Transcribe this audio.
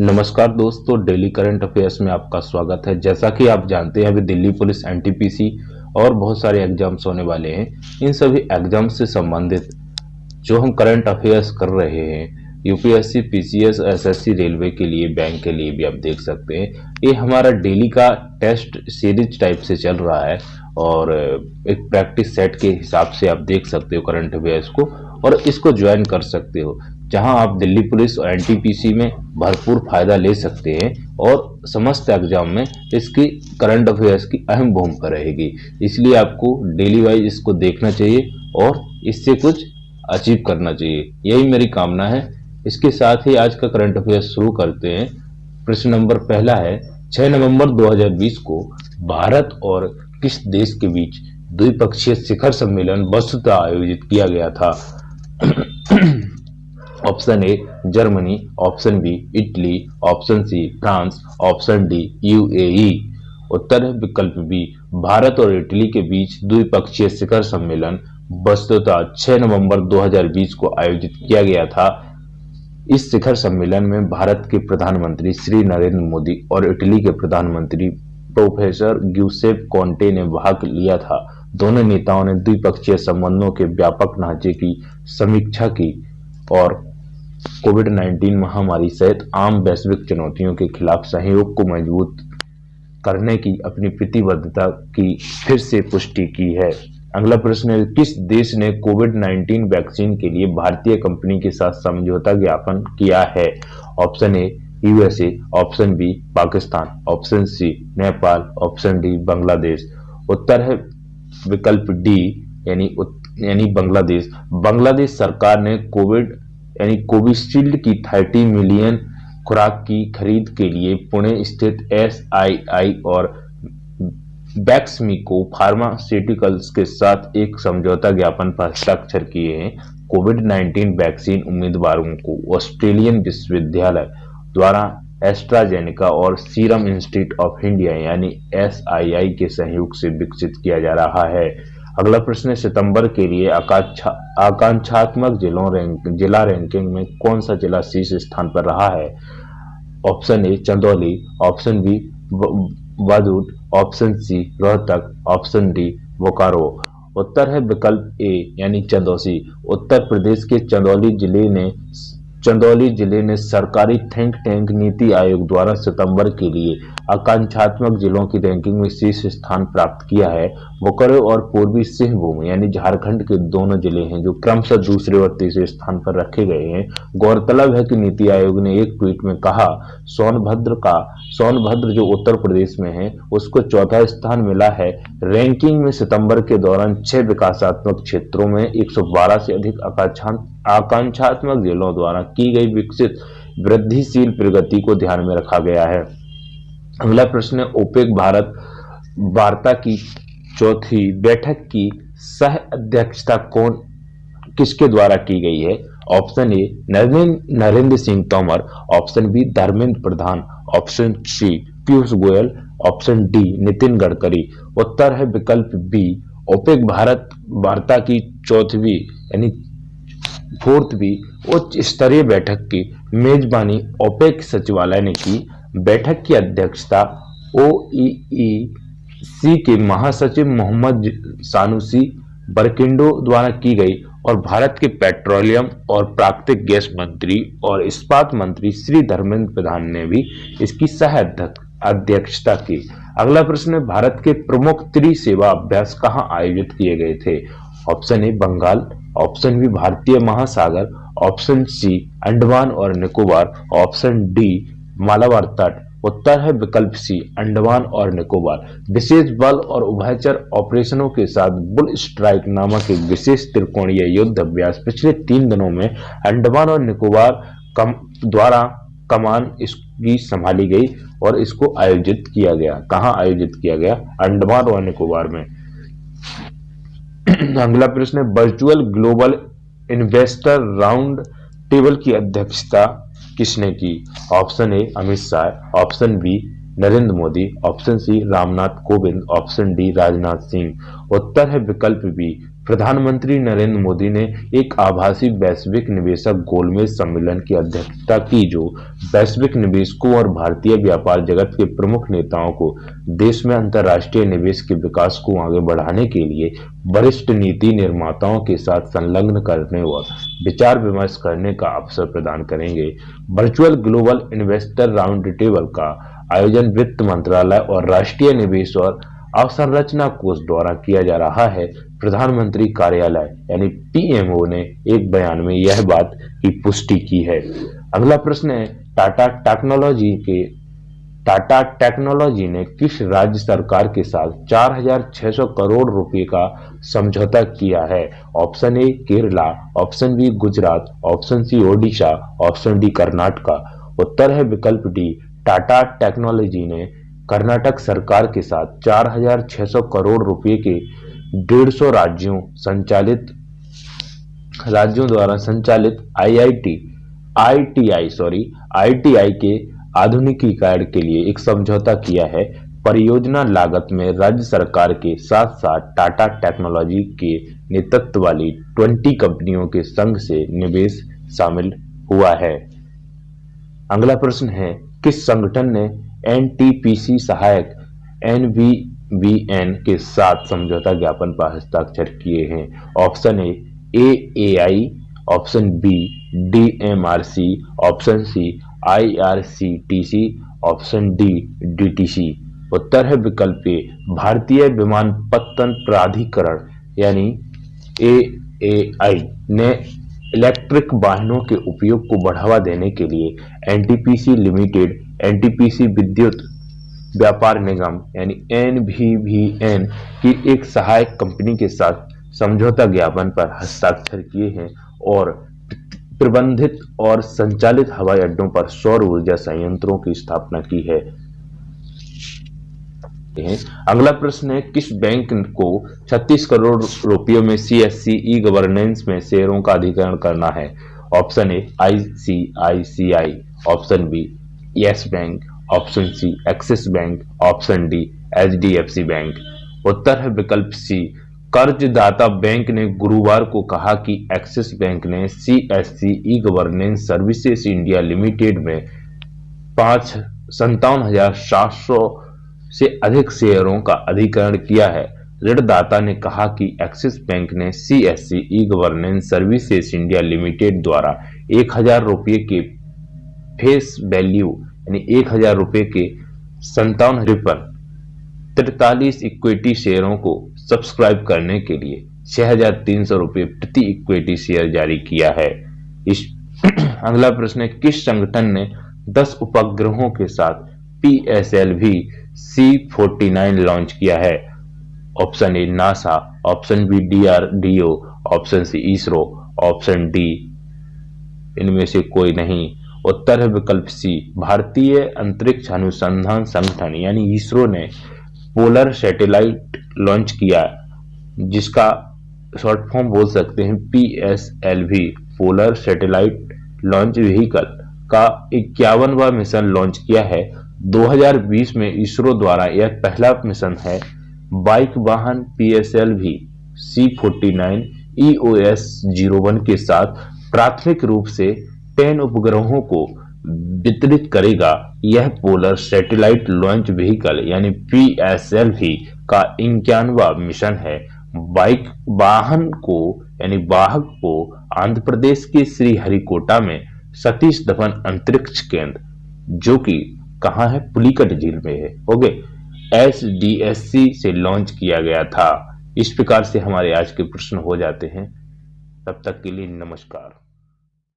नमस्कार दोस्तों, daily current affairs में आपका स्वागत है। जैसा कि आप जानते हैं, अभी दिल्ली पुलिस एनटीपीसी और बहुत सारे एग्जाम्स होने वाले हैं। इन सभी एग्जाम से संबंधित जो हम करंट अफेयर्स कर रहे हैं, यूपीएससी, पीसीएस, एसएससी, रेलवे के लिए, बैंक के लिए भी आप देख सकते हैं। ये हमारा डेली का टेस्ट सीरीज टाइप से चल रहा है और एक प्रैक्टिस सेट के हिसाब से आप देख सकते हो करंट अफेयर्स को और इसको ज्वाइन कर सकते हो, जहां आप दिल्ली पुलिस और एनटीपीसी में भरपूर फायदा ले सकते हैं और समस्त एग्जाम में इसकी करंट अफेयर्स की अहम भूमिका रहेगी। इसलिए आपको डेली वाइज इसको देखना चाहिए और इससे कुछ अचीव करना चाहिए, यही मेरी कामना है। इसके साथ ही आज का करंट अफेयर शुरू करते हैं। प्रश्न नंबर पहला है, 6 नवंबर 2020 को भारत और किस देश के बीच द्विपक्षीय शिखर सम्मेलन वस्तुतः आयोजित किया गया था? Option A Germany, option B Italy, option C France, option D UAE. उत्तर है विकल्प बी, भारत और इटली के बीच द्विपक्षीय शिखर सम्मेलन वस्तुतः 6 नवंबर 2020 को आयोजित किया गया था। इस शिखर सम्मेलन में भारत के प्रधानमंत्री श्री नरेंद्र मोदी और इटली के प्रधानमंत्री प्रोफेसर ग्यूसेप कॉन्टे ने भाग लिया था। दोनों नेताओं ने द्विपक्षीय संबंधों के व्यापक ढांचे की समीक्षा की और कोविड-19 महामारी सहित आम वैश्विक चुनौतियों के खिलाफ सहयोग को मजबूत करने की अपनी प्रतिबद्धता की फिर से पुष्टि की है। अगला प्रश्न है, किस देश ने कोविड-19 वैक्सीन के लिए भारतीय कंपनी के साथ समझौता ज्ञापन किया है? Option A USA, option B Pakistan, option C Nepal, option D Bangladesh. उत्तर है विकल्प डी यानी बांग्लादेश। बांग्लादेश सरकार ने कोविशील्ड की 30 मिलियन खुराक की खरीद के लिए पुणे स्थित एसआईआई और बैक्समीको फार्मास्यूटिकल्स के साथ एक समझौता ज्ञापन पर हस्ताक्षर किए हैं। कोविड-19 वैक्सीन उम्मीदवारों को ऑस्ट्रेलियन विश्वविद्यालय द्वारा एस्ट्राजेनेका और सीरम इंस्टीट्यूट ऑफ इंडिया यानी एसआईआई के सहयोग से विकसित किया जा रहा है। अगला प्रश्न है, सितंबर के लिए आकांक्षात्मक जिला रैंकिंग में कौन सा जिला शीर्ष स्थान पर रहा है? Option A Chandauli, option B Wadud, option C Rohtak, option D Bokaro. उत्तर है विकल्प ए यानी चंदौसी। उत्तर प्रदेश के चंदौली जिले ने सरकारी थिंक टैंक नीति आयोग द्वारा सितंबर के लिए आकांक्षात्मक जिलों की रैंकिंग में शीर्ष स्थान प्राप्त किया है। बोकारो और पूर्वी सिंहभूम यानी झारखंड के दोनों जिले हैं जो क्रमशः दूसरे और तीसरे स्थान पर रखे गए हैं। गौरतलब है कि नीति आयोग ने एक ट्वीट में कहा, सोनभद्र जो उत्तर प्रदेश में है उसको चौथा स्थान मिला है। रैंकिंग में सितंबर के दौरान 6 विकासात्मक क्षेत्रों में 112 से अधिक आकांक्षात्मक जिलों द्वारा की गई विकसित वृद्धिशील प्रगति को ध्यान में रखा गया है। अगला प्रश्न है, ओपेक भारत वार्ता की चौथी बैठक की सह अध्यक्षता किसके द्वारा की गई है? Option A Narendra Singh Tomar, option B Dharmendra Pradhan, option C Piyush Goyal, option D Nitin Gadkari. उत्तर है विकल्प बी, ओपेक भारत वार्ता की फोर्थवी उच्च स्तरीय बैठक की मेजबानी ओपेक सचिवालय ने की। बैठक की अध्यक्षता ओईसी के महासचिव मोहम्मद सानुसी बरकिंडो द्वारा की गई और भारत के पेट्रोलियम और प्राकृतिक गैस मंत्री और इस्पात मंत्री श्री धर्मेंद्र प्रधान ने भी इसकी सह अध्यक्षता की। अगला प्रश्न है, भारत के प्रमुख त्रिसेवा अभ्यास कहाँ आयोजित किए गए थे? Option A Bengal, option B भारतीय महासागर, ऑप्शन सी अंडमान और निकोबार, ऑप्शन डी मालाबार तट। उत्तर है विकल्प सी अंडमान और निकोबार। विशेष बल और उभयचर ऑपरेशनों के साथ बुल स्ट्राइक नामक एक विशेष त्रिकोणीय युद्ध अभ्यास पिछले 3 दिनों में अंडमान और निकोबार द्वारा कमान इसकी संभाली गई और इसको आयोजित किया गया। कहाँ आयोजित किया गया? अंडमान और निकोबार में। अगला प्रश्न है, virtual global investor round table की अध्यक्षता किसने की? Option A Amit Shah, option B Narendra Modi, option C Ramnath Kovind, option D Rajnath Singh. उत्तर है विकल्प बी प्रधानमंत्री नरेंद्र मोदी ने एक आभासी वैश्विक निवेशक गोलमेज सम्मेलन की अध्यक्षता की, जो वैश्विक निवेशकों और भारतीय व्यापार जगत के प्रमुख नेताओं को देश में अंतर्राष्ट्रीय निवेश के विकास को आगे बढ़ाने के लिए वरिष्ठ नीति निर्माताओं के साथ संलग्न करने व विचार विमर्श करने का अवसर प्रदान करेंगे। Virtual global investor round table का आयोजन वित्त मंत्रालय और राष्ट्रीय निवेश और अवसंरचना कोष द्वारा किया जा रहा है। प्रधानमंत्री कार्यालय यानी पीएमओ ने एक बयान में यह बात की पुष्टि की है। अगला प्रश्न है, टाटा टेक्नोलॉजी ने किस राज्य सरकार के साथ 4,600 करोड़ रुपए का समझौता किया है? Option A Kerala, option B Gujarat, option C Odisha, option D Karnataka. उत्तर है विकल्प डी, टाटा टेक्नोलॉजी ने कर्नाटक सरकार के साथ 4,600 करोड़ रुपए के 150 राज्यों द्वारा संचालित आईटीआई के आधुनिकीकरण के लिए एक समझौता किया है। परियोजना लागत में राज्य सरकार के साथ साथ टाटा टेक्नोलॉजी के नेतृत्व वाली 20 कंपनियों के संघ से निवेश शामिल हुआ है। अगला प्रश्न है, किस संगठन ने एनटीपीसी सहायक एनवीवीएन के साथ समझौता ज्ञापन पर हस्ताक्षर किए हैं? Option A AAI, option B DMRC, option C IRCTC, option D DTC. उत्तर है विकल्प ए, भारतीय विमानपत्तन प्राधिकरण यानी एएआई ने इलेक्ट्रिक वाहनों के उपयोग को बढ़ावा देने के लिए एनटीपीसी लिमिटेड, एनटीपीसी विद्युत व्यापार निगम यानी एनवीवीएन की एक सहायक कंपनी के साथ समझौता ज्ञापन पर हस्ताक्षर किए हैं और प्रबंधित और संचालित हवाई अड्डों पर सौर ऊर्जा संयंत्रों की स्थापना की है। अगला प्रश्न है, किस बैंक को 36 करोड़ रुपयों में सीएससी ई गवर्नेंस में शेयरों का अधिग्रहण करना है? Option A ICICI, option B Yes Bank, option C Axis Bank, option D HDFC Bank. उत्तर है विकल्प सी, कर्जदाता बैंक ने गुरुवार को कहा कि एक्सिस बैंक ने CSC e governance services India limited में 57,700 से अधिक शेयरों का अधिग्रहण किया है। ऋणदाता ने कहा कि एक्सिस बैंक ने CSC e governance services India limited द्वारा 1,000 रुपये के फेस वैल्यू यानी 1,000 रुपये के 57 पर 43 इक्विटी शेयरों को सब्सक्राइब करने के लिए 6,300 रुपये प्रति इक्विटी शेयर जारी किया है। अगला प्रश्न है, किस संगठन ने 10 उपग्रहों के साथ PSLV C49 लॉन्च किया है? Option A NASA, option B DRDO, option C ISRO, option D इनमें से कोई नहीं। उत्तर है विकल्प सी, भारतीय अंतरिक्ष अनुसंधान संगठन यानी इसरो ने पोलर सैटेलाइट लॉन्च किया, जिसका शॉर्ट फॉर्म बोल सकते हैं PSLV, polar satellite launch vehicle का 51वां मिशन लॉन्च किया है। 2020 में इसरो द्वारा यह पहला मिशन है। बाइक वाहन PSLV C49 EOS-01 के साथ प्राथमिक रूप से 10 उपग्रहों को वितरित करेगा। यह पोलर सैटेलाइट लॉन्च व्हीकल यानी PSLV का 51वां मिशन है। बाइक वाहन को यानी वाहक को आंध्र प्रदेश के श्रीहरिकोटा में सतीश धवन अंतरिक्ष केंद्र, जो कि कहाँ है, पुलिकट झील में है, ओके, SDSC से लॉन्च किया गया था। इस प्रकार से हमारे आज के प्रश्न हो जाते हैं। तब तक के लिए नमस्कार।